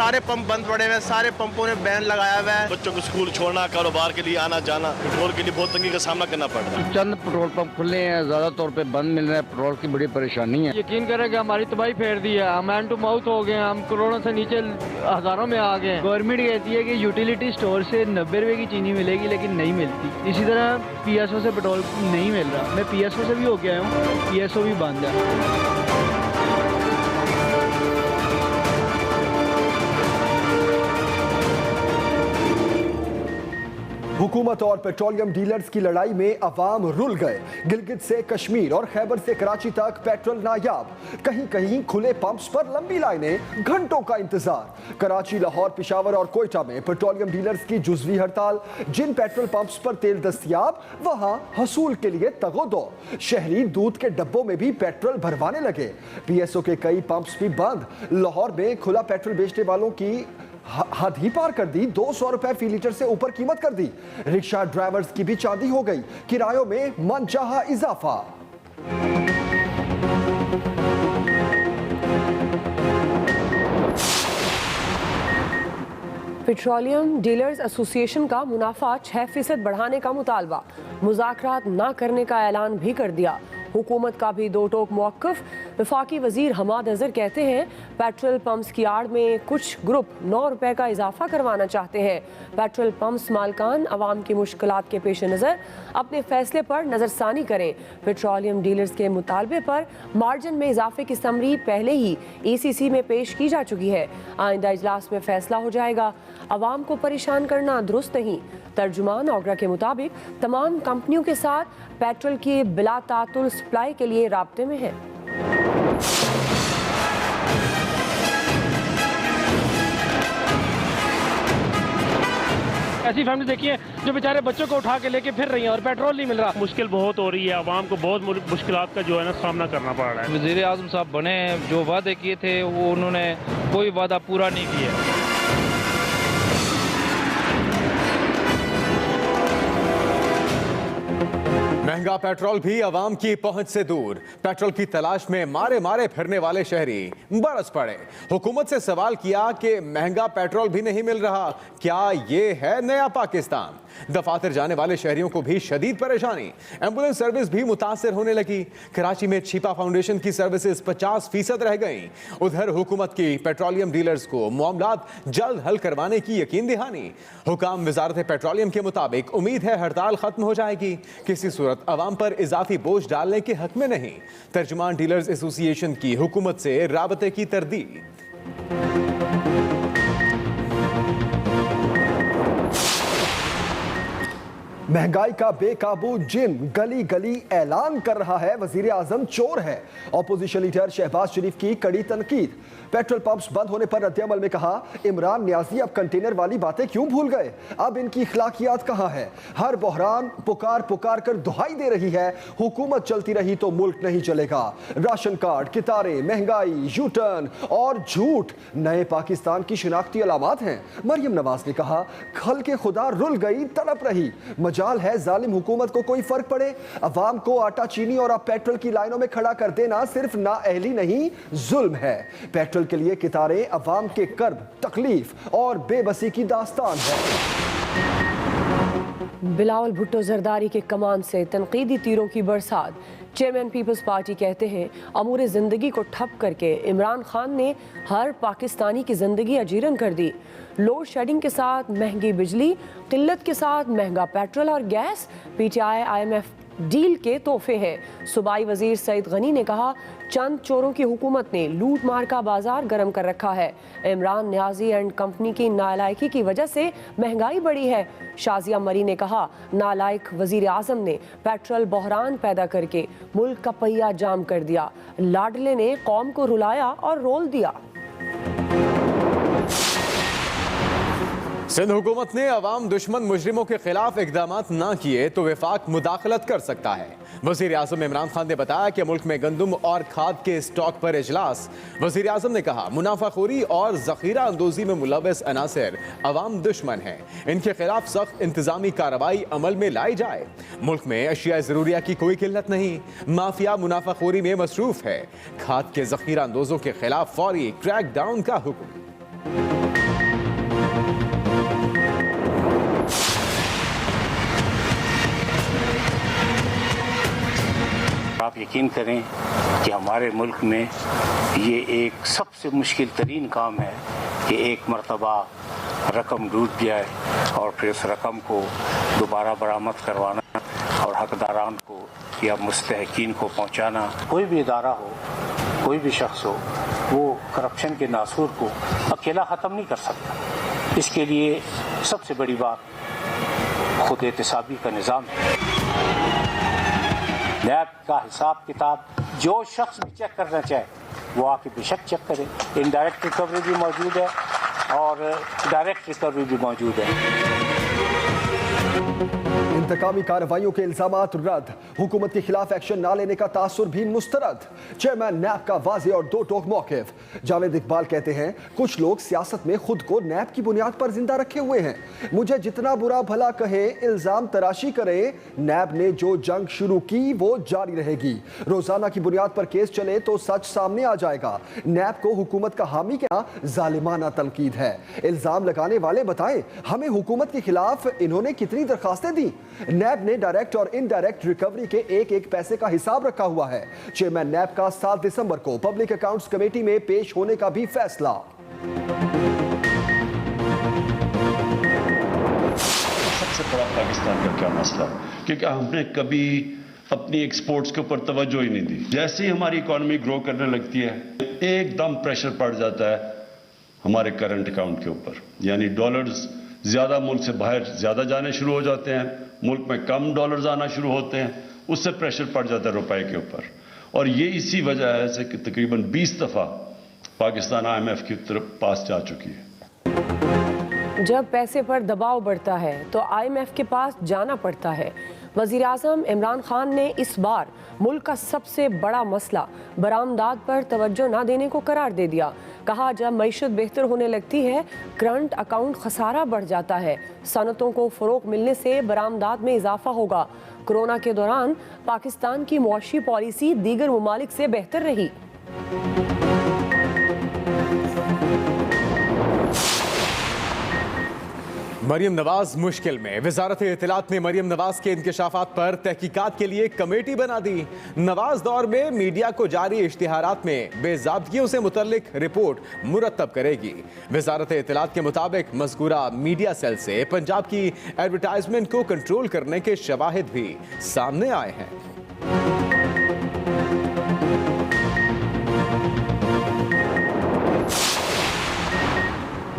सारे पंप बंद पड़े हुए हैं, सारे पंपों ने बैन लगाया हुआ है। बच्चों को स्कूल छोड़ना, कारोबार के लिए आना जाना, पेट्रोल के लिए बहुत तंगी का सामना करना पड़ रहा है। चंद पेट्रोल पंप खुले हैं, ज्यादा तौर पे बंद मिल रहे हैं, पेट्रोल की बड़ी परेशानी है। यकीन करें कि हमारी तबाही फेर दी है, हम हैंड टू माउथ हो गए, हम करोड़ों से नीचे हजारों में आ गए। गवर्नमेंट कहती है कि यूटिलिटी स्टोर से 90 रुपए की चीनी मिलेगी, लेकिन नहीं मिलती। इसी तरह PSO से पेट्रोल नहीं मिल रहा। मैं PSO से भी हो गया हूँ, PSO भी बंद है। हुकूमत और पेट्रोलियम डीलर्स की लड़ाई में अवाम रुल गए। गिलगित से कश्मीर और खैबर से कराची तक पेट्रोल नायाब। कहीं कहीं खुले पंप्स पर लंबी लाइनें, घंटों का इंतजार। कराची, लाहौर, पेशावर और कोयटा में पेट्रोलियम डीलर्स की जुज़वी हड़ताल। जिन पेट्रोल पंप्स पर तेल दस्तयाब, वहां हसूल के लिए तगोदो। शहरी दूध के डब्बों में भी पेट्रोल भरवाने लगे। PSO के कई पंप्स भी बंद। लाहौर में खुला पेट्रोल बेचने वालों की हद ही पार कर दी। 200 रुपए फी लीटर से ऊपर कीमत कर दी। रिक्शा ड्राइवर्स की भी चांदी हो गई। किरायों में मनचाहा इजाफा। पेट्रोलियम डीलर्स एसोसिएशन का मुनाफा 6% बढ़ाने का मुतालबा। मुज़ाकरात न करने का ऐलान भी कर दिया। हुकूमत का भी दो टोक मौक़िफ़। वफाकी वज़ीर हमाद अज़हर कहते हैं पेट्रोल पंप्स की आड़ में कुछ ग्रुप 9 रुपए का इजाफा करवाना चाहते हैं। पेट्रोल पंप्स मालकान अवाम की मुश्किलात के पेश नज़र अपने फैसले पर नज़रसानी करें। पेट्रोलियम डीलर्स के मुतालबे पर मार्जिन में इजाफे की समरी पहले ही ECC में पेश की जा चुकी है। आइंदा इजलास में फैसला हो जाएगा। अवाम को परेशान करना दुरुस्त नहीं। तर्जुमान ओगरा के मुताबिक तमाम कंपनियों के साथ पेट्रोल की बिला तातुल सप्लाई के लिए राब्ते में है। ऐसी फैमिली देखिए जो बेचारे बच्चों को उठा के लेके फिर रही हैं और पेट्रोल नहीं मिल रहा। मुश्किल बहुत हो रही है, आवाम को बहुत मुश्किलात का जो है ना सामना करना पड़ रहा है। वज़ीर आज़म साहब बने, जो वादे किए थे वो उन्होंने कोई वादा पूरा नहीं किया। महंगा पेट्रोल भी आवाम की पहुंच से दूर। पेट्रोल की तलाश में मारे मारे फिरने वाले शहरी बरस पड़े। हुकूमत से सवाल किया कि महंगा पेट्रोल भी नहीं मिल रहा, क्या ये है नया पाकिस्तान? दफातर जाने वाले शहरियों को भी शदीद परेशानी। एम्बुलेंस सर्विस भी मुतासर होने लगी। कराची में छिपा फाउंडेशन की सर्विसेज 50% रह गईं। उधर हुकूमत की पेट्रोलियम डीलर्स को मामलात जल्द हल करवाने की यकीन दहानी। हुकाम वजारत पेट्रोलियम के मुताबिक उम्मीद है हड़ताल खत्म हो जाएगी। किसी सूरत अवाम पर इजाफी बोझ डालने के हक में नहीं। तर्जुमान डीलर्स एसोसिएशन की हुकूमत से राबते की तरदीद। महंगाई का बेकाबू जिन गली गली ऐलान कर रहा है वजीर आजम चोर है। ऑपोजिशन लीडर शहबाज शरीफ की कड़ी तनकीद। पेट्रोल पंप्स बंद होने पर रद्द-ए-अमल में कहा इमरान न्याजी अब कंटेनर वाली बातें क्यों भूल गए, अब इनकी इखलाकियात कहां है। हर बहरान पुकार पुकार कर दुहाई दे रही है, हुकूमत चलती रही तो मुल्क नहीं चलेगा। राशन कार्ड, कितारें, महंगाई, यूटर्न और झूठ नए पाकिस्तान की शिनाख्ती अलामात हैं। मरियम नवाज ने कहा खल के खुदा रुल गई तड़प रही, मजाल है जालिम हुकूमत को कोई फर्क पड़े। अवाम को आटा, चीनी और अब पेट्रोल की लाइनों में खड़ा कर देना सिर्फ नाअहली नहीं जुल्म है। पेट्रोल के लिए कितारें अवाम के कर्ब, तकलीफ और बेबसी की दास्तान है। बिलावल भुट्टो जरदारी के कमान से तनकीदी तीरों की बरसात। चेयरमैन पीपल्स पार्टी कहते हैं अमूर ज़िंदगी को ठप करके इमरान खान ने हर पाकिस्तानी की ज़िंदगी अजीरन कर दी। लोड शेडिंग के साथ महंगी बिजली, किल्लत के साथ महंगा पेट्रोल और गैस PTI IMF डील के तोहफे हैं। सूबाई वजीर सईद गनी ने कहा चंद चोरों की हुकूमत ने लूट मार का बाजार गर्म कर रखा है। इमरान न्याजी एंड कंपनी की नालायकी की वजह से महंगाई बढ़ी है। शाजिया मरी ने कहा नालायक वजीर आजम ने पेट्रोल बहरान पैदा करके मुल्क का पहिया जाम कर दिया। लाडले ने कौम को रुलाया और रोल दिया। सिंध हुकूमत ने अवाम दुश्मन मुजरिमों के खिलाफ इकदामात ना किए तो वफाक मुदाखलत कर सकता है। वजीर आजम इमरान खान ने बताया कि मुल्क में गंदम और खाद के स्टॉक पर इजलास। वजीर आजम ने कहा मुनाफाखोरी और जखीरा अंदोजी में मुलव्वस अनासर अवाम दुश्मन हैं, इनके खिलाफ सख्त इंतजामी कार्रवाई अमल में लाई जाए। मुल्क में अशिया ज़रूरिया की कोई किल्लत नहीं, माफिया मुनाफाखोरी में मसरूफ है। खाद के जखीरा अंदोजों के खिलाफ फौरी क्रैक डाउन का हुक्म। यकीन करें कि हमारे मुल्क में ये एक सबसे मुश्किल तरीन काम है कि एक मरतबा रकम डूब जाए और फिर उस रकम को दोबारा बरामद करवाना और हकदारान को या मुस्तहकीन को पहुंचाना। कोई भी इदारा हो, कोई भी शख्स हो, वो करप्शन के नासूर को अकेला ख़त्म नहीं कर सकता। इसके लिए सबसे बड़ी बात खुद एहतसाबी का निज़ाम है। नैब का हिसाब किताब जो शख्स भी चेक करना चाहे वो आके बेशक चेक करे। इनडायरेक्ट रिकवरी भी मौजूद है और डायरेक्ट रिकवरी भी मौजूद है। इंतकामी कार्रवाइयों के इल्जामात रद्द, हुकूमत के खिलाफ एक्शन न लेने का तासुर भी मुस्तरद। चेयरमैन नैब का वाज़ेह और दो टोक मौक़िफ़। जावेद इकबाल कहते हैं कुछ लोग सियासत में खुद को नैब की बुनियाद पर जिंदा रखे हुए हैं। मुझे जितना बुरा भला कहे, इल्जाम तराशी करे, नैब ने जो जंग शुरू की वो जारी रहेगी। रोजाना की बुनियाद पर केस चले तो सच सामने आ जाएगा। नैब को हुकूमत का हामी क्या जालिमाना तनकीद है। इल्जाम लगाने वाले बताएं हमें हुकूमत के खिलाफ इन्होंने कितनी दरखास्तें दी। नैब ने डायरेक्ट और इनडायरेक्ट रिकवरी के एक एक पैसे का हिसाब रखा हुआ है। चेयरमैन नैब का 7 दिसंबर को पब्लिक अकाउंट्स कमेटी में पेश होने का भी फैसला। सबसे बड़ा पाकिस्तान का क्या मसला, क्योंकि हमने कभी अपनी एक्सपोर्ट्स के ऊपर तवज्जो ही नहीं दी। जैसे ही हमारी इकोनॉमी ग्रो करने लगती है एकदम प्रेशर पड़ जाता है हमारे करंट अकाउंट के ऊपर, यानी डॉलर्स ज्यादा मुल्क से बाहर ज्यादा जाने शुरू हो जाते हैं, मुल्क में कम डॉलर्स आना शुरू होते हैं, उससे प्रेशर पड़ जाता है रुपए के ऊपर। और ये इसी वजह है कि तकरीबन 20 दफा पाकिस्तान IMF की तरफ पास जा चुकी है। जब पैसे पर दबाव बढ़ता है तो IMF के पास जाना पड़ता है। वज़ीर आज़म इमरान खान ने इस बार मुल्क का सबसे बड़ा मसला बरामदात पर तवज्जो न देने को करार दे दिया। कहा जब मईशत बेहतर होने लगती है करंट अकाउंट खसारा बढ़ जाता है, सनतों को फ़रोग़ मिलने से बरामदात में इजाफा होगा। कोरोना के दौरान पाकिस्तान की मुआशी पॉलिसी दीगर ममालिक से बेहतर रही। मरियम नवाज मुश्किल में, वजारत इत्तलात ने मरियम नवाज के इंकशाफात पर तहकीकात के लिए कमेटी बना दी। नवाज दौर में मीडिया को जारी इश्तिहारात में बेज़ाब्तियों से मुतल्लिक रिपोर्ट मुरतब करेगी। वजारत इत्तलात के मुताबिक मज़कूरा मीडिया सेल से पंजाब की एडवर्टाइजमेंट को कंट्रोल करने के शवाहिद भी सामने आए हैं।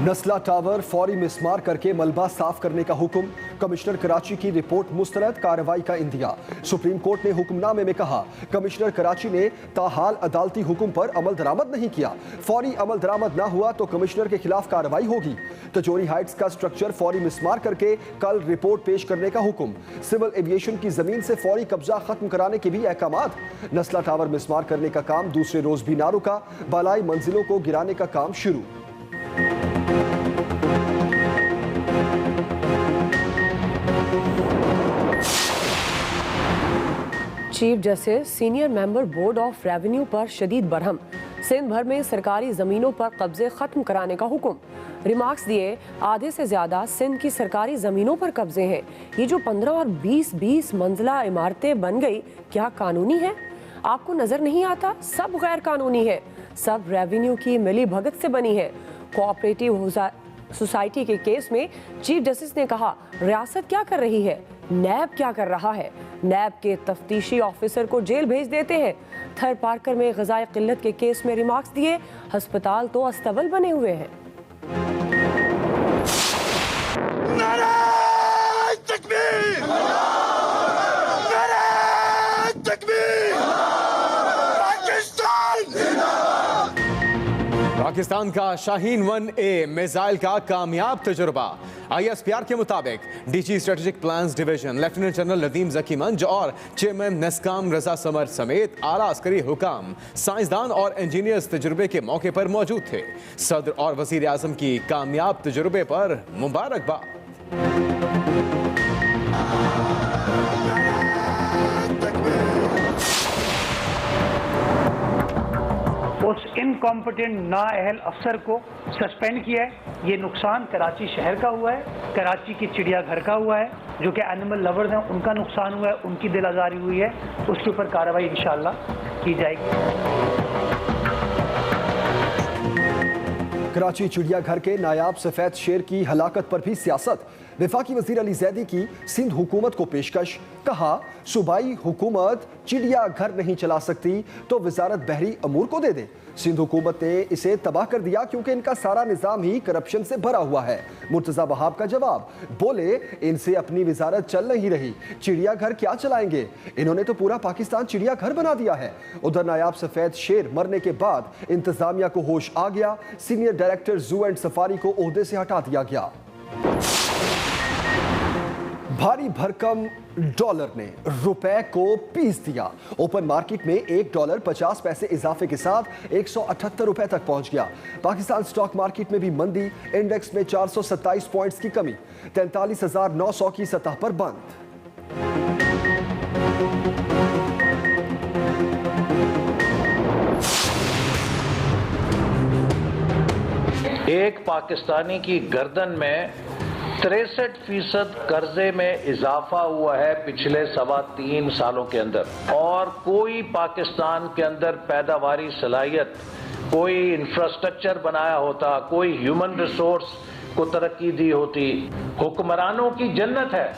नस्ला टावर फौरी मिसमार करके मलबा साफ करने का हुक्म। कमिश्नर कराची की रिपोर्ट मुस्तरद, कार्रवाई का इंदिया। सुप्रीम कोर्ट ने हुक्मनामे में कहा कमिश्नर कराची ने ताहाल अदालती हुक्म पर अमल दरामद नहीं किया। फौरी अमल दरामद ना हुआ तो कमिश्नर के खिलाफ कार्रवाई होगी। तजोरी हाइट्स का स्ट्रक्चर फौरी मिसमार करके कल रिपोर्ट पेश करने का हुक्म। सिविल एविएशन की जमीन से फौरी कब्जा खत्म कराने के भी अहकामात। नस्ला टावर मिसमार करने का काम दूसरे रोज भी ना रुका, बालाई मंजिलों को गिराने का काम शुरू। Chief justice senior member board of revenue पर शदीद बरहम। सिंध भर में सरकारी ज़मीनों पर कब्जे ख़त्म कराने का हुक्म। रिमार्क्स दिए आधे से ज़्यादा सिंध की सरकारी ज़मीनों पर कब्जे हैं। ये जो 15 और 20 मंजिला इमारतें बन गई क्या कानूनी है? आपको नज़र नहीं आता? सब गैर कानूनी है, सब रेवेन्यू की मिली भगत से बनी है। कोऑपरेटिव सोसाइटी के केस में चीफ जस्टिस ने कहा रियासत क्या कर रही है, नैब क्या कर रहा है। नैब के तफ्तीशी ऑफिसर को जेल भेज देते हैं। थर पार्कर में ग़िज़ाई क़िल्लत के केस में रिमार्क्स दिए अस्पताल तो अस्तबल बने हुए हैं। पाकिस्तान का शाहीन 1A मिसाइल का कामयाब तजुर्बा। ISPR के मुताबिक DG strategic plans division lieutenant general Nadeem Zaki Manj और चेयरमैन नेस्काम रजा समर समेत आला अस्करी हुकाम, साइंसदान और इंजीनियर्स तजुर्बे के मौके पर मौजूद थे। सदर और वजीर आजम की कामयाब तजुर्बे पर मुबारकबाद। उस इनकॉम्पिटेंट नाअहल अफसर को सस्पेंड किया है। ये नुकसान कराची शहर का हुआ है, कराची की चिड़ियाघर का हुआ है, जो कि एनिमल लवर्स हैं उनका नुकसान हुआ है, उनकी दिल आज़ारी हुई है, उसके ऊपर कार्रवाई इंशाअल्लाह की जाएगी। कराची चिड़ियाघर के नायाब सफेद शेर की हलाकत पर भी सियासत। वफाकी वजीर अली जैदी की सिंध हुकूमत को पेशकश, कहा सूबाई हुकूमत चिड़ियाघर नहीं चला सकती तो वजारत बहरी अमूर को दे दे। सिंध हुकूमत ने इसे तबाह कर दिया क्योंकि इनका सारा निज़ाम ही करप्शन से भरा हुआ है। मुर्तज़ा वहाब का जवाब, बोले इनसे अपनी वजारत चल नहीं रही, चिड़ियाघर क्या चलाएंगे, इन्होंने तो पूरा पाकिस्तान चिड़ियाघर बना दिया है। उधर नायाब सफेद शेर मरने के बाद इंतजामिया को होश आ गया, सीनियर डायरेक्टर जू एंड सफारी को ओहदे से हटा दिया गया। भारी भरकम डॉलर ने रुपए को पीस दिया। ओपन मार्केट में $1.50 इजाफे के साथ 178 रुपए तक पहुंच गया। पाकिस्तान स्टॉक मार्केट में भी मंदी, इंडेक्स में 427 पॉइंट्स की कमी, 43,900 की सतह पर बंद। एक पाकिस्तानी की गर्दन में 63% कर्जे में इजाफा हुआ है पिछले 3.25 सालों के अंदर, और कोई पाकिस्तान के अंदर पैदावारी सलाहियत, कोई इंफ्रास्ट्रक्चर बनाया होता, कोई ह्यूमन रिसोर्स को तरक्की दी होती। हुक्मरानों की जन्नत है,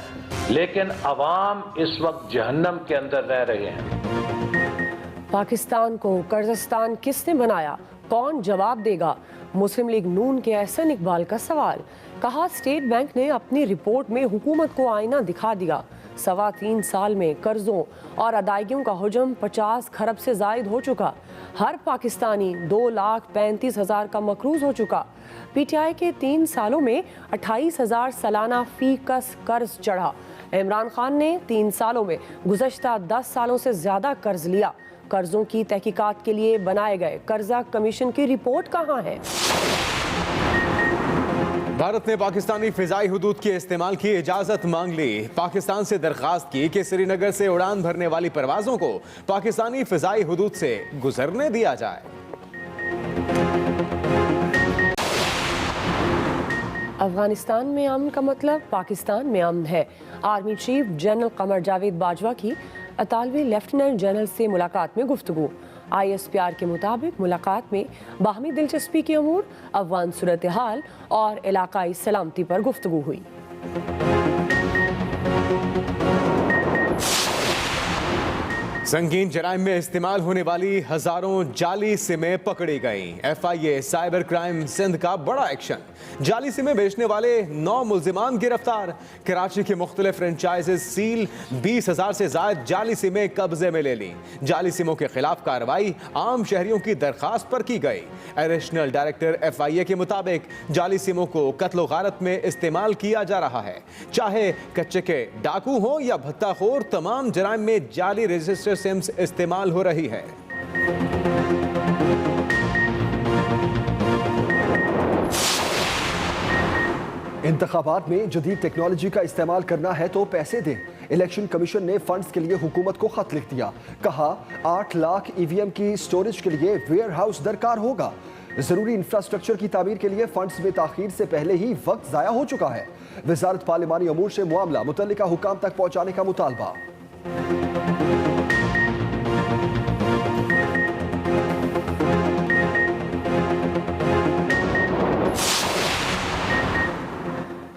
लेकिन अवाम इस वक्त जहन्नम के अंदर रह रहे हैं। पाकिस्तान को कर्जिस्तान किसने बनाया, कौन जवाब देगा? मुस्लिम लीग नून के एहसन इकबाल का सवाल। कहा स्टेट बैंक ने अपनी रिपोर्ट में हुकूमत को आईना दिखा दिया। 3.25 साल में कर्जों और अदायगियों का हुजम 50 खरब से जायद हो चुका। हर पाकिस्तानी 2,35,000 का मकरूज हो चुका। PTI के 3 सालों में 28,000 सालाना फीकस कर्ज चढ़ा। इमरान खान ने 3 सालों में गुज़श्ता 10 सालों से ज़्यादा कर्ज लिया। कर्जों की तहकीकात के लिए बनाए गए कर्जा कमीशन की रिपोर्ट कहाँ है? भारत ने पाकिस्तानी फिजाई हुदूद के इस्तेमाल की इजाजत मांग ली। पाकिस्तान से दरखास्त की कि श्रीनगर से उड़ान भरने वाली परवाजों को पाकिस्तानी फिजाई हुदूद से गुजरने दिया जाए। अफगानिस्तान में अमन का मतलब पाकिस्तान में अमन है। Army chief general Qamar Javed Bajwa की अतालवी लेफ्टिनेंट जनरल से मुलाकात में गुफ्तगू। ISPR के मुताबिक मुलाकात में बाहमी दिलचस्पी के अमूर, अफगान सूरत हाल और इलाकाई सलामती पर गुफ्तगू हुई। संगीन जराइम में इस्तेमाल होने वाली हजारों जाली सिमें पकड़ी गई। FIA साइबर क्राइम सिंध का बड़ा एक्शन। जाली सिमें बेचने वाले 9 मुल्जिमान गिरफ्तार। कराची के मुख्तलिफ फ्रेंचाइजेज सील, 20,000 से ज्यादा जाली सिमें कब्जे में ले ली। जाली सिमों के खिलाफ कार्रवाई आम शहरियों की दरखास्त पर की गई। एडिशनल डायरेक्टर FIA के मुताबिक जाली सिमों को कत्लो गारत में इस्तेमाल किया जा रहा है। चाहे कच्चे के डाकू हो या भत्ताखोर, तमाम जराइम में जाली रजिस्टर सिम्स इस्तेमाल हो रही है। इंतखाबात में जदीद टेक्नोलॉजी का इस्तेमाल करना है तो पैसे दें। इलेक्शन कमीशन ने फंड्स के लिए हुकूमत को खत लिख दिया। कहा 8 लाख EVM की स्टोरेज के लिए वेयर हाउस दरकार होगा। जरूरी इंफ्रास्ट्रक्चर की तामीर के लिए फंड्स में ताखीर से पहले ही वक्त जाया हो चुका है। वजारत पार्लिमानी अमूर से मामला मुतल्लिका हुकाम तक पहुंचाने का मुतालबा।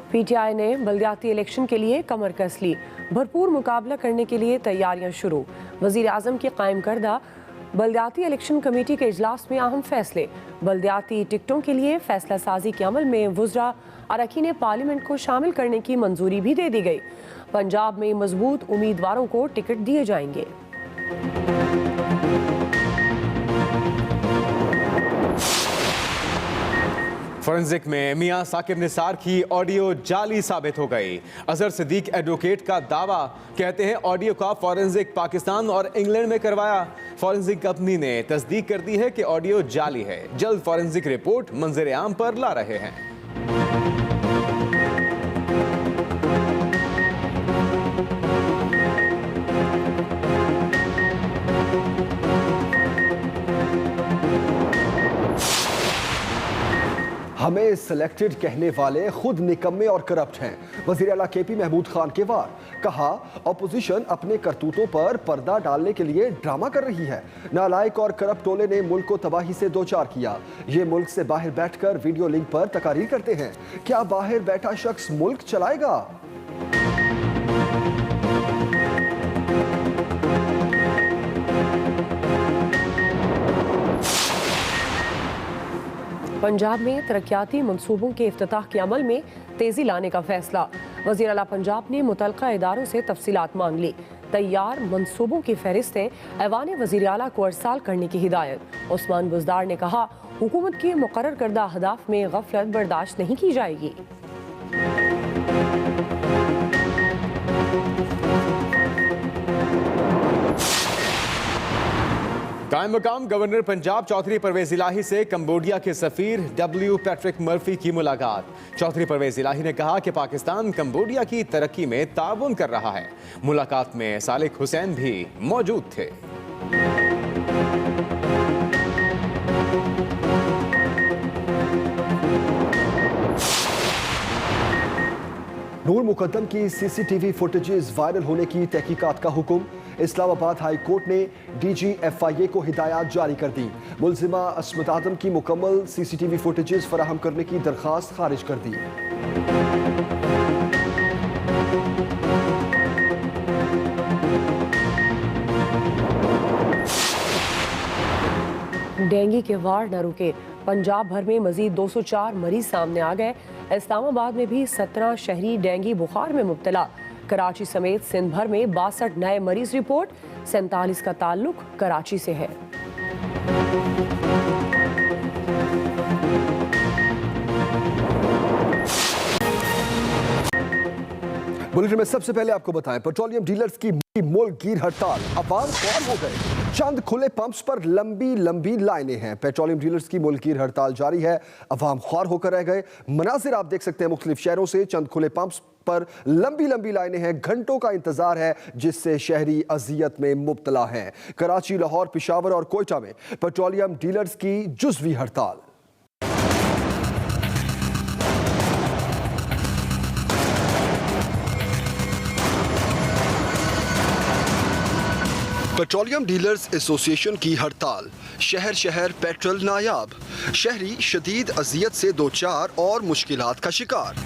PTI ने बल्दियाती इलेक्शन के लिए कमर कस ली। भरपूर मुकाबला करने के लिए तैयारियां शुरू। वज़ीर आज़म की कायम करदा बल्दियाती इलेक्शन कमेटी के इजलास में अहम फैसले। बल्दियाती टिकटों के लिए फैसला साजी के अमल में वुज़रा अरकान पार्लियामेंट को शामिल करने की मंजूरी भी दे दी गई। पंजाब में मजबूत उम्मीदवारों को टिकट दिए जाएंगे। फोरेंसिक में मियां साकिब निसार की ऑडियो जाली साबित हो गई। अजहर सिद्दीक एडवोकेट का दावा, कहते हैं ऑडियो का फोरेंसिक पाकिस्तान और इंग्लैंड में करवाया। फोरेंसिक कंपनी ने तस्दीक कर दी है कि ऑडियो जाली है। जल्द फोरेंसिक रिपोर्ट मंजर आम पर ला रहे हैं। हमें सिलेक्टेड कहने वाले खुद निकम्मे और करप्ट हैं। वज़ीर आला केपी महमूद खान के वार, कहा ऑपोजिशन अपने करतूतों पर पर्दा डालने के लिए ड्रामा कर रही है। नालायक और करप्ट टोले ने मुल्क को तबाही से दो चार किया। ये मुल्क से बाहर बैठकर वीडियो लिंक पर तकारीर करते हैं। क्या बाहर बैठा शख्स मुल्क चलाएगा? पंजाब में तरक्याती मंसूबों के इफ्तिताह के अमल में तेजी लाने का फैसला। वज़ीर आला पंजाब ने मुतल्लिका इदारों से तफसीलात मांग ली। तैयार मंसूबों की फहरिस्तें ऐवान वज़ीर आला को अरसाल करने की हिदायत। उस्मान बुज़दार ने कहा हुकूमत के मुकर्रर करदा अहदाफ में गफलत बर्दाश्त नहीं की जाएगी। कायम मकाम गवर्नर पंजाब चौधरी परवेज इलाही से कंबोडिया के सफीर डब्ल्यू पैट्रिक मर्फी की मुलाकात। चौधरी परवेज इलाही ने कहा कि पाकिस्तान कंबोडिया की तरक्की में ताउन कर रहा है। मुलाकात में सालिक हुसैन भी मौजूद थे। नूर मुकद्दम की सीसीटीवी फुटेजेस वायरल होने की तहकीकात का हुक्म। इस्लामाबाद हाई कोर्ट ने DGFIA को हिदायत जारी कर दी। मुलजिमा अस्मत आदम की मुकम्मल सीसीटीवी फुटेजेस फराहम करने की दरख्वास्त खारिज कर दी। डेंगू के वार न रुके, पंजाब भर में मजीद 204 मरीज सामने आ गए। इस्लामाबाद में भी 17 शहरी डेंगू बुखार में मुब्तला। कराची समेत सिंध भर में 62 नए मरीज रिपोर्ट। 47 का ताल्लुक कराची से है। बुलेटिन में सबसे पहले आपको बताएं, पेट्रोलियम डीलर्स की मुल्कगीर हड़ताल, अवाम ख्वार हो गए। चंद खुले पंप्स पर लंबी लंबी लाइनें हैं। पेट्रोलियम डीलर्स की मुल्कगीर हड़ताल जारी है, अवाम ख्वार होकर रह गए। मनाजिर आप देख सकते हैं मुख्तलिफ शहरों से। चंद खुले पंप्स पर लंबी लंबी लाइनें हैं, घंटों का इंतजार है, जिससे शहरी अजियत में मुब्तला हैं। कराची, लाहौर, पेशावर और कोयटा में पेट्रोलियम डीलर्स की जुज़वी हड़ताल। पेट्रोलियम डीलर्स एसोसिएशन की हड़ताल, शहर शहर पेट्रोल नायाब, शहरी शदीद अजियत से दो चार और मुश्किलात का शिकार।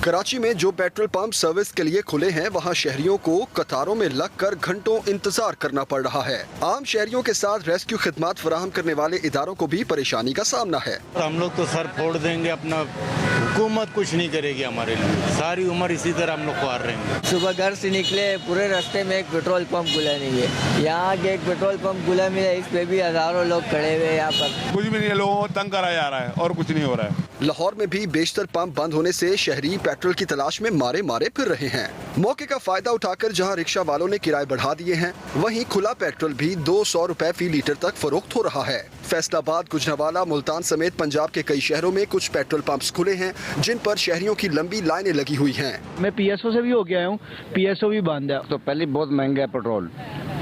कराची में जो पेट्रोल पंप सर्विस के लिए खुले हैं, वहां शहरियों को कतारों में लगकर घंटों इंतजार करना पड़ रहा है। आम शहरियों के साथ रेस्क्यू खिदमात फराहम करने वाले इदारों को भी परेशानी का सामना है। हम लोग तो सर फोड़ देंगे, अपना हुकूमत कुछ नहीं करेगी हमारे लिए। सारी उम्र इसी तरह हम लोग ख्वार रहेंगे। सुबह घर से निकले, पूरे रास्ते में एक पेट्रोल पंप खुला नहीं है। यहाँ के एक पेट्रोल पंप खुला मिला, इस पे भी हजारों लोग खड़े हुए। यहाँ पर कुछ भी नहीं है, लोगों को तंग करा जा रहा है और कुछ नहीं हो रहा है। लाहौर में भी बेशतर पंप बंद होने से शहरी पेट्रोल की तलाश में मारे मारे फिर रहे हैं। मौके का फायदा उठाकर जहां रिक्शा वालों ने किराए बढ़ा दिए हैं, वहीं खुला पेट्रोल भी 200 रुपए फी लीटर तक फरोख्त हो रहा है। फैसलाबाद, गुजरावाला, मुल्तान समेत पंजाब के कई शहरों में कुछ पेट्रोल पंप्स खुले हैं, जिन पर शहरियों की लंबी लाइनें लगी हुई हैं। मैं PSO से भी हो गया हूँ, PSO भी बंद है। तो पहले बहुत महंगा है पेट्रोल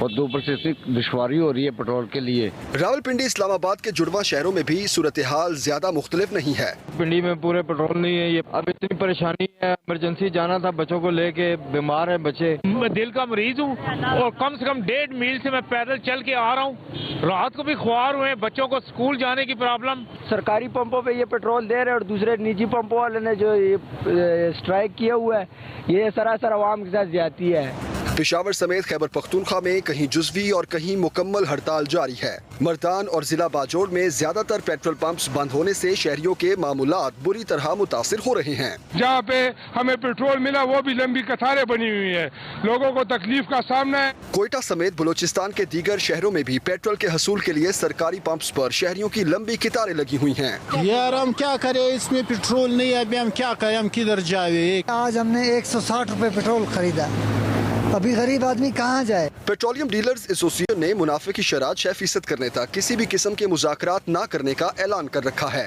और ऊपर से इतनी दुश्वारी हो रही है पेट्रोल के लिए। रावलपिंडी, इस्लामाबाद के जुड़वा शहरों में भी सूरत हाल ज्यादा मुख्तलिफ नहीं है। पिंडी में पूरे पेट्रोल नहीं है। ये अब इतनी परेशानी है, इमरजेंसी जाना था, बच्चों को लेके, बीमार है बच्चे। मैं दिल का मरीज हूँ और कम से कम 1.5 मील से मैं पैदल चल के आ रहा हूँ। रात को भी ख्वार हुए, बच्चों को स्कूल जाने की प्रॉब्लम। सरकारी पंपों पे ये पेट्रोल दे रहे हैं और दूसरे निजी पंपों वाले ने जो ये स्ट्राइक किया हुआ है, ये सरासर आवाम के साथ ज्यादती है। पेशावर समेत खैबर पख्तूनख्वा में कहीं जुज़वी और कहीं मुकम्मल हड़ताल जारी है। मर्दान और जिला बाजोड़ में ज्यादातर पेट्रोल पंप्स बंद होने से शहरियों के मामूलात बुरी तरह मुतासिर हो रहे हैं। जहाँ पे हमें पेट्रोल मिला वो भी लंबी कतारें बनी हुई है, लोगों को तकलीफ का सामना है। कोयटा समेत बलूचिस्तान के दीगर शहरों में भी पेट्रोल के हसूल के लिए सरकारी पंप्स पर शहरियों की लंबी कतारें लगी हुई हैं। यार हम क्या करें, इसमें पेट्रोल नहीं है, अभी हम क्या करें, हम किधर जाए। आज हमने 160 रुपए पेट्रोल खरीदा, अभी गरीब आदमी कहाँ जाए। पेट्रोलियम डीलर्स एसोसिएशन ने मुनाफे की शरह 6% करने तक किसी भी किस्म के मुज़ाकरात न करने का ऐलान कर रखा है।